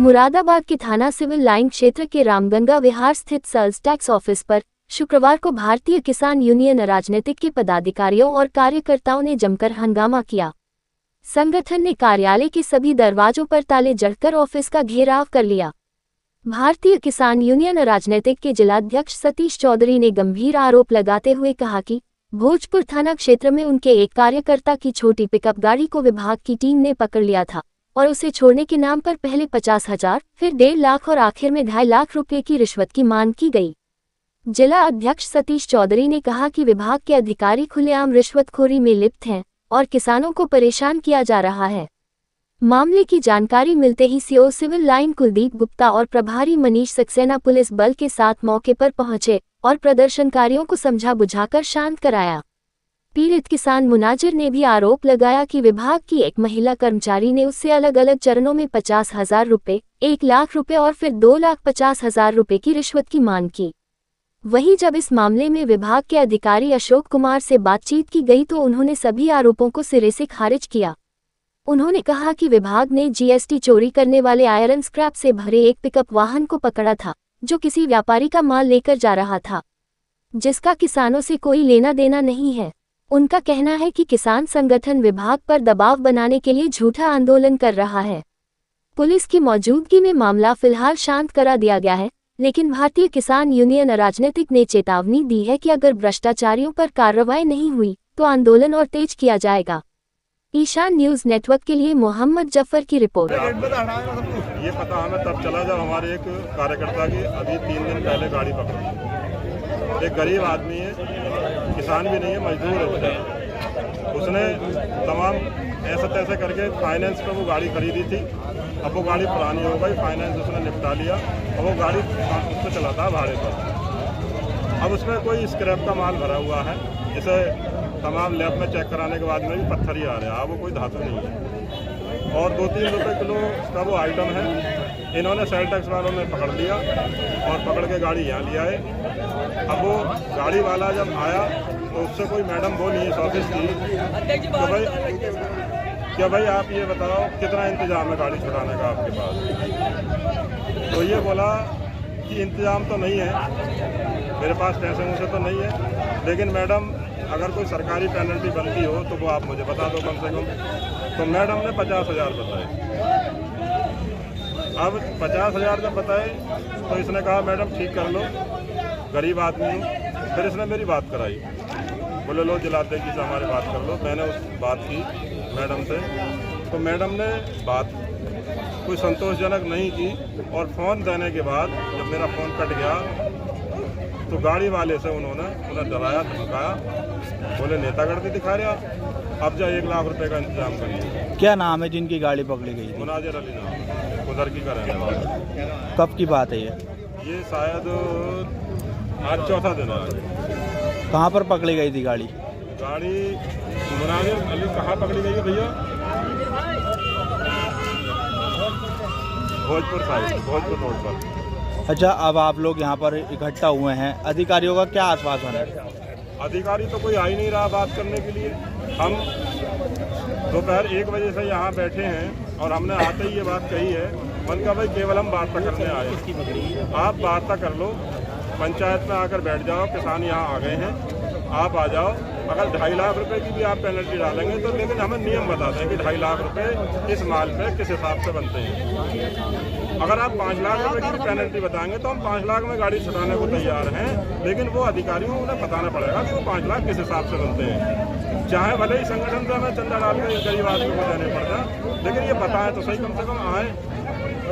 मुरादाबाद के थाना civil line क्षेत्र के रामगंगा विहार स्थित सेल्स टैक्स ऑफिस पर शुक्रवार को भारतीय किसान यूनियन राजनीतिक के पदाधिकारियों और कार्यकर्ताओं ने जमकर हंगामा किया। संगठन ने कार्यालय के सभी दरवाजों पर ताले जड़कर ऑफिस का घेराव कर लिया। भारतीय किसान यूनियन राजनीतिक के जिलाध्यक्ष सतीश चौधरी ने गंभीर आरोप लगाते हुए कहा कि भोजपुर थाना क्षेत्र में उनके एक कार्यकर्ता की छोटी पिकअप गाड़ी को विभाग की टीम ने पकड़ लिया था और उसे छोड़ने के नाम पर पहले 50,000, फिर 1.5 लाख और आखिर में 2.5 लाख रुपए की रिश्वत की मांग की गई। जिला अध्यक्ष सतीश चौधरी ने कहा कि विभाग के अधिकारी खुलेआम रिश्वतखोरी में लिप्त हैं और किसानों को परेशान किया जा रहा है। मामले की जानकारी मिलते ही CO civil line Kuldeep Gupta और प्रभारी मनीष सक्सेना पुलिस बल के साथ मौके पर पहुंचे और प्रदर्शनकारियों को समझा बुझाकर शांत कराया। पीड़ित किसान मुनाजिर ने भी आरोप लगाया कि विभाग की एक महिला कर्मचारी ने उससे अलग अलग चरणों में 50,000 रुपए, 1 लाख रुपए और फिर 2,50,000 रुपए की रिश्वत की मांग की। वहीं जब इस मामले में विभाग के अधिकारी अशोक कुमार से बातचीत की गई तो उन्होंने सभी आरोपों को सिरे से खारिज किया। उन्होंने कहा कि विभाग ने जीएसटी चोरी करने वाले आयरन स्क्रैप से भरे एक पिकअप वाहन को पकड़ा था जो किसी व्यापारी का माल लेकर जा रहा था, जिसका किसानों से कोई लेना देना नहीं है। उनका कहना है कि किसान संगठन विभाग पर दबाव बनाने के लिए झूठा आंदोलन कर रहा है। पुलिस की मौजूदगी में मामला फिलहाल शांत करा दिया गया है, लेकिन भारतीय किसान यूनियन राजनीतिक ने चेतावनी दी है कि अगर भ्रष्टाचारियों पर कार्रवाई नहीं हुई तो आंदोलन और तेज किया जाएगा। ईशान न्यूज नेटवर्क के लिए मोहम्मद जफर की रिपोर्ट। ये पता हमें तब चला जब हमारे एक कार्यकर्ता की अभी 3 दिन पहले गाड़ी पकड़ी। एक गरीब आदमी है, किसान भी नहीं है, मजदूर है बेचारा। उसने तमाम ऐसा तैसा करके फाइनेंस पर वो गाड़ी खरीदी थी। अब वो गाड़ी पुरानी हो गई, फाइनेंस उसने निपटा लिया। अब वो गाड़ी उस पर चलाता है भाड़े पर। अब उसमें कोई स्क्रैप का माल भरा हुआ है, जिसे तमाम लैब में चेक कराने के बाद में भी पत्थर ही आ रहे हैं। अब वो कोई धातु नहीं है और 2-3 रुपये किलो का वो आइटम है। इन्होंने सेल टैक्स वालों ने पकड़ लिया और पकड़ के गाड़ी यहाँ लिया है। अब वो गाड़ी वाला जब आया तो उससे कोई मैडम बोली इस ऑफिस की कि भाई आप ये बताओ कितना इंतजाम है गाड़ी छुड़ाने का आपके पास। तो ये बोला कि इंतजाम तो नहीं है, मेरे पास पैसे मुझे तो नहीं है, लेकिन मैडम अगर कोई सरकारी पेनल्टी बनती हो तो वो आप मुझे बता दो कम से कम। तो मैडम ने 50,000 बताए। अब 50,000 जब बताए तो इसने कहा मैडम ठीक कर लो, गरीब आदमी हूँ। फिर इसने मेरी बात कराई, बोले लो जिलाध्यक्ष से हमारी बात कर लो। मैंने उस बात की मैडम से, तो मैडम ने बात कोई संतोषजनक नहीं की और फ़ोन देने के बाद जब मेरा फ़ोन कट गया तो गाड़ी वाले से उन्हें डराया, धमकाया, बोले नेतागढ़ दिखा रहे आप, अब जा 1 लाख रुपए का इंतजाम करिए। क्या नाम है जिनकी गाड़ी पकड़ी गई थी? मुनाजिर अली नाम, उधर की का रहने वाला। कब की बात है ये शायद आज 4था दिन है। कहाँ पर पकड़ी गई थी गाड़ी? गाड़ी मुनाजिर अली कहाँ पकड़ी गई है भैया? भोजपुर साइड, भोजपुर रोड पर। अच्छा, अब आप लोग यहाँ पर इकट्ठा हुए हैं, अधिकारियों का क्या आश्वासन है? अधिकारी तो कोई आ ही नहीं रहा बात करने के लिए। हम दोपहर 1 बजे से यहाँ बैठे हैं और हमने आते ही ये बात कही है, मन का भाई केवल हम वार्ता करने आए, आप वार्ता कर लो, पंचायत में आकर बैठ जाओ, किसान यहाँ आ गए हैं, आप आ जाओ। अगर 2.5 लाख रुपए की भी आप पेनल्टी डालेंगे तो, लेकिन हमें नियम बता दें कि 2.5 लाख रुपए इस माल पे किस हिसाब से बनते हैं। अगर आप 5 लाख रुपए की भी पेनल्टी बताएंगे तो हम 5 लाख में गाड़ी छुड़ाने को तैयार हैं, लेकिन वो अधिकारियों को उन्हें बताना पड़ेगा कि वो 5 लाख किस हिसाब से बनते हैं। चाहे भले ही संगठन से हमें चंदा डाल कर गरीब आदमी को देने पड़ जाए, लेकिन ये बताएं तो सही, कम से कम आए।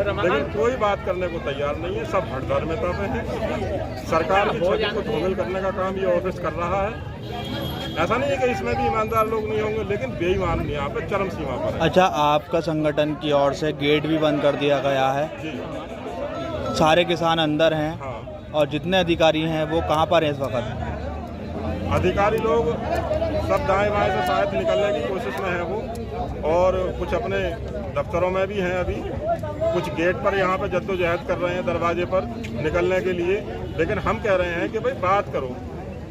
लेकिन कोई बात करने को तैयार नहीं है, सब हड़दर में तपे हैं। सरकार की छवि को धूमिल करने का काम ये ऑफिस कर रहा है। ऐसा नहीं है कि इसमें भी ईमानदार लोग नहीं होंगे, लेकिन बेईमान यहाँ पे चरम सीमा पर है। अच्छा, आपका संगठन की ओर से गेट भी बंद कर दिया गया है जी। सारे किसान अंदर हैं। हाँ। और जितने अधिकारी हैं वो कहाँ पर हैं इस वक्त? अधिकारी लोग सब दाएं बाएं से शायद निकलने की कोशिश में हैं वो, और कुछ अपने दफ्तरों में भी हैं अभी, कुछ गेट पर यहाँ पे जद्दोजहद कर रहे हैं दरवाजे पर निकलने के लिए। लेकिन हम कह रहे हैं कि भाई बात करो,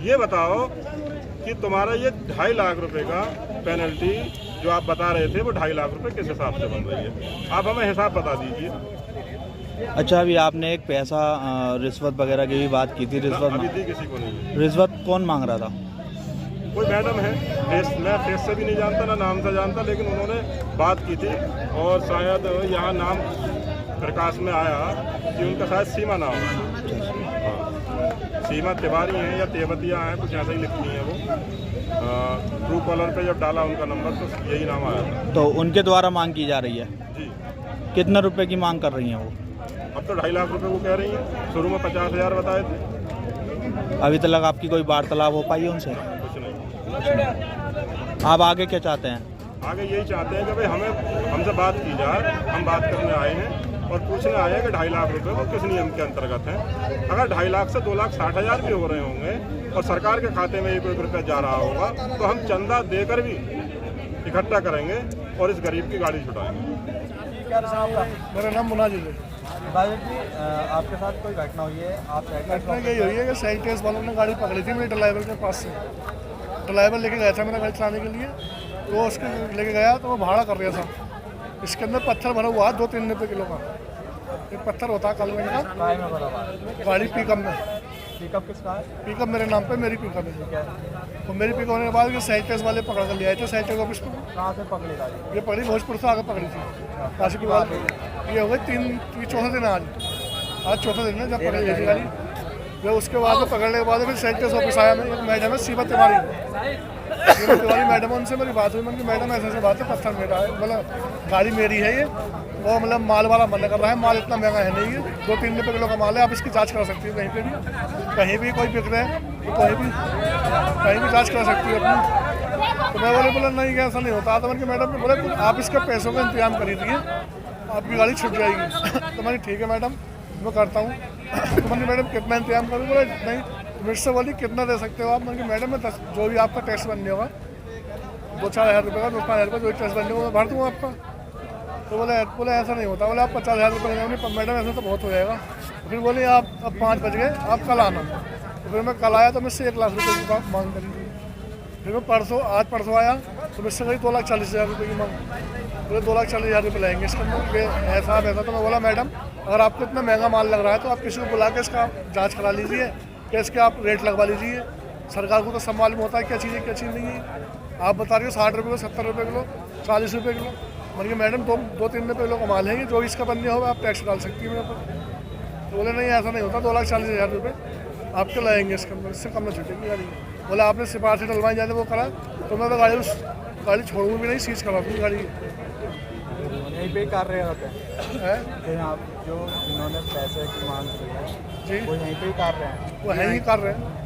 ये बताओ कि तुम्हारा ये 2.5 लाख रुपए का पेनल्टी जो आप बता रहे थे वो 2.5 लाख रुपए किस हिसाब से बन रही है, आप हमें हिसाब बता दीजिए। अच्छा, अभी आपने एक पैसा रिश्वत वगैरह की भी बात की थी। रिश्वत अभी दी किसी को नहीं। रिश्वत कौन मांग रहा था? कोई मैडम है, मैं फेस से भी नहीं जानता ना नाम से जानता, लेकिन उन्होंने बात की थी और शायद यहाँ नाम प्रकाश में आया कि उनका शायद सीमा नाम है। हाँ, सीमा तिवारी हैं या तेवतिया हैं, कुछ ऐसा ही लिखती हैं वो। ट्रू कॉलर पे जब डाला उनका नंबर तो यही नाम आया था। तो उनके द्वारा मांग की जा रही है? जी। कितने रुपए की मांग कर रही हैं वो? अब तो 2.5 लाख रुपए वो कह रही हैं, शुरू में 50,000 बताए थे। अभी तक आपकी कोई वार्तालाप हो पाई है उनसे? कुछ नहीं। आप आगे क्या चाहते हैं? आगे यही चाहते हैं कि भाई हमसे बात की जाए, हम बात करने आए हैं और पूछने आए हैं कि 2.5 लाख रुपए वो किस नियम के अंतर्गत हैं। अगर 2.5 लाख से 2,60,000 भी हो रहे होंगे और सरकार के खाते में 1 रुपया जा रहा होगा तो हम चंदा देकर भी इकट्ठा करेंगे और इस गरीब की गाड़ी छुटाएंगे। मेरा नाम मुनाजिर है। आपके साथ कोई घटना हुई है? आप घटना यही हुई है कि सैनिटाइज वालों ने गाड़ी पकड़ी थी मेरे ड्राइवर के पास से। ड्राइवर लेके गया था मेरा गाड़ी चलाने के लिए, तो उसके लेके गया तो वो भाड़ा कर रहा था। इसके अंदर पत्थर भरा हुआ 2-3 रुपये किलो का। एक पत्थर होता है काले रंग का, गाड़ी पिकअप में। पिकअप किसका है? पिकअप मेरे नाम पे, मेरी पिकअप है। तो मेरी पिकअप होने के बाद सैनिटाइज वाले पकड़ कर ले आए थे सैनिटाइज ऑफिस में। कहाँ से पकड़ी गाड़ी? ये पकड़ी भोजपुर से आगे पकड़ी थी, काशीपुर वाले। ये हो गई चौथा दिन। आज चौथा दिन है जब पकड़ी गई थी गाड़ी। फिर उसके बाद पकड़ने के बाद फिर सैनिटाइज ऑफिस आया। मैं एक मैडम है सीमा तिवारी मैडम, उनसे मेरी बात हुई। मैंने मैडम ऐसे बात है, पत्थर मेरा है, मतलब गाड़ी मेरी है ये, वो मतलब माल वाला मना कर रहा है। माल इतना महंगा है नहीं, ये 2-3 रुपये किलो का माल है। आप इसकी जांच करा सकती है कहीं भी कोई बिक रहा है तो कहीं भी जांच करा सकती है अपनी। तो मैं बोला नहीं कि ऐसा नहीं होता। तो मैंने मैडम ने बोला आप इसके पैसों का इंतजाम कर दीजिए, आपकी गाड़ी छूट जाएगी। तो मैंने ठीक है मैडम, मैं करता हूँ। तो मैंने मैडम कितना इंतजाम करूँ? बोला नहीं, मुझसे बोली कितना दे सकते हो आप? मैंने मैडम मैं जो भी आपका टैक्स बनने होगा 2-4 हज़ार रुपये का, 2-5 हज़ार रुपये जो भी टैक्स बनने होगा भर दूँगा आपका। तो बोले ऐसा नहीं होता। बोले आप 50,000 रुपये लेंगे। मैडम ऐसा तो बहुत हो जाएगा। फिर बोले आप अब 5 बज गए, आप कल आना। तो फिर मैं कल आया तो मुझसे 1 लाख रुपये की मांग करी। फिर मैं आज परसों आया तो मुझसे करीब 2,40,000 रुपये की मांग। बोले 2,40,000 रुपये लगेंगे इसके अंदर, ऐसा। तो मैं बोला मैडम अगर आपको इतना महंगा माल लग रहा है तो आप किसी को बुला के इसका जाँच करा लीजिए, क्या इसके आप रेट लगवा लीजिए। सरकार को तो सब मालूम होता है क्या चीज़ है क्या चीज़ नहीं है। आप बता रहे हो 60 रुपये किलो, 70 रुपये किलो, 40 रुपये किलो। मैंने मैडम 2-3 रुपये किलो का माल है, जो इसका बनने होगा आप टैक्स डाल सकती है मेरे ऊपर। तो बोले नहीं ऐसा नहीं होता, 2,40,000 रुपये आपके लगेंगे इसके अंदर, इससे कम में छूटेगी गाड़ी। बोला आपने सिफारिश डलवाई जाने वो करा तो मैं तो गाड़ी छोड़ूंगी भी नहीं, सीज करा दूँगी गाड़ी। यहीं पे कर रहे होते हैं आप जो इन्होंने पैसे की मांग की है जी, वो यहीं पे ही कर रहे हैं? वो है ही कर रहे हैं।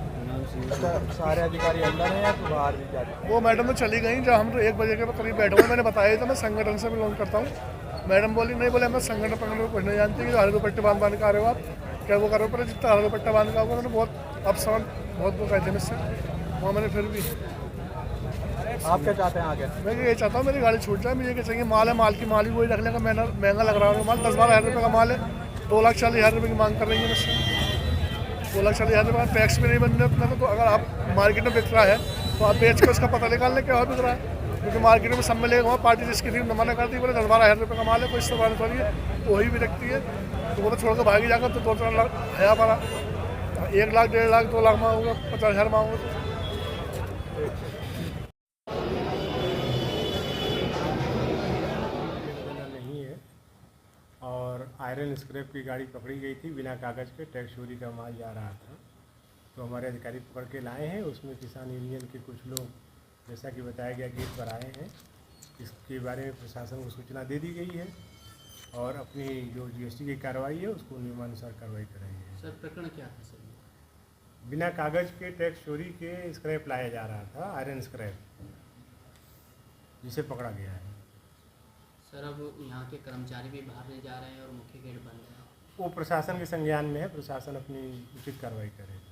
सारे अधिकारी अंदर हैं या तो बाहर भी जाते हैं? वो मैडम तो चली गई जब हम 1 बजे के करीब बैठे हुए। मैंने बताया था मैं संगठन से बिलोंग करता हूँ। मैडम बोली नहीं, बोले मैं संगठन पकड़ने को कुछ नहीं जानती कि हरे दुपट्टे बांध के आ रहे हो आप, क्या वो करो। पर जितना हरा दुपट्टा बांध का होगा मैंने बहुत अपसवन बहुत वो कहते हैं मुझसे वहाँ। मैंने फिर भी आप क्या चाहते हैं आगे? मैं ये चाहता हूँ मेरी गाड़ी छूट जाए। मुझे क्या चाहिए, माल है, माल की माल ही वही रखने का महंगा लग रहा है माल। 10-12 हज़ार रुपये का माल है, 2,40,000 रुपये की मांग कर रही है मुझसे। 2,40,000 रुपये का टैक्स भी नहीं बनने अपना। तो अगर आप मार्केट में बिक रहा है तो आप बेच के उसका पता निकाल लें क्या बिक रहा है। क्योंकि मार्केट में सब मिलेगा, वहाँ पार्टी जिसकी थी मना करती है, बोले 10-12 हज़ार रुपये का माल है, कोई इससे बात थोड़ी है, तो वही भी रखती है। तो वो तो छोड़ कर भागी जाकर तो 2-4 लाख है भरा, 1 लाख 1.5 लाख 2 लाख मांगूंगा, 50,000 मांगूंगा। और आयरन स्क्रैप की गाड़ी पकड़ी गई थी बिना कागज़ के, टैक्स चोरी का माल जा रहा था। तो हमारे अधिकारी पकड़ के लाए हैं। उसमें किसान यूनियन के कुछ लोग, जैसा कि बताया गया, गेट पर आए हैं। इसके बारे में प्रशासन को सूचना दे दी गई है और अपनी जो GST की कार्रवाई है उसको नियमानुसार कार्रवाई कराई है। सर प्रकरण क्या था सर? बिना कागज़ के टैक्स चोरी के स्क्रैप लाया जा रहा था, आयरन स्क्रैप, जिसे पकड़ा गया है। सर अब यहाँ के कर्मचारी भी बाहर नहीं जा रहे हैं और मुख्य गेट बंद है। वो प्रशासन के संज्ञान में है, प्रशासन अपनी उचित कार्रवाई करेगा।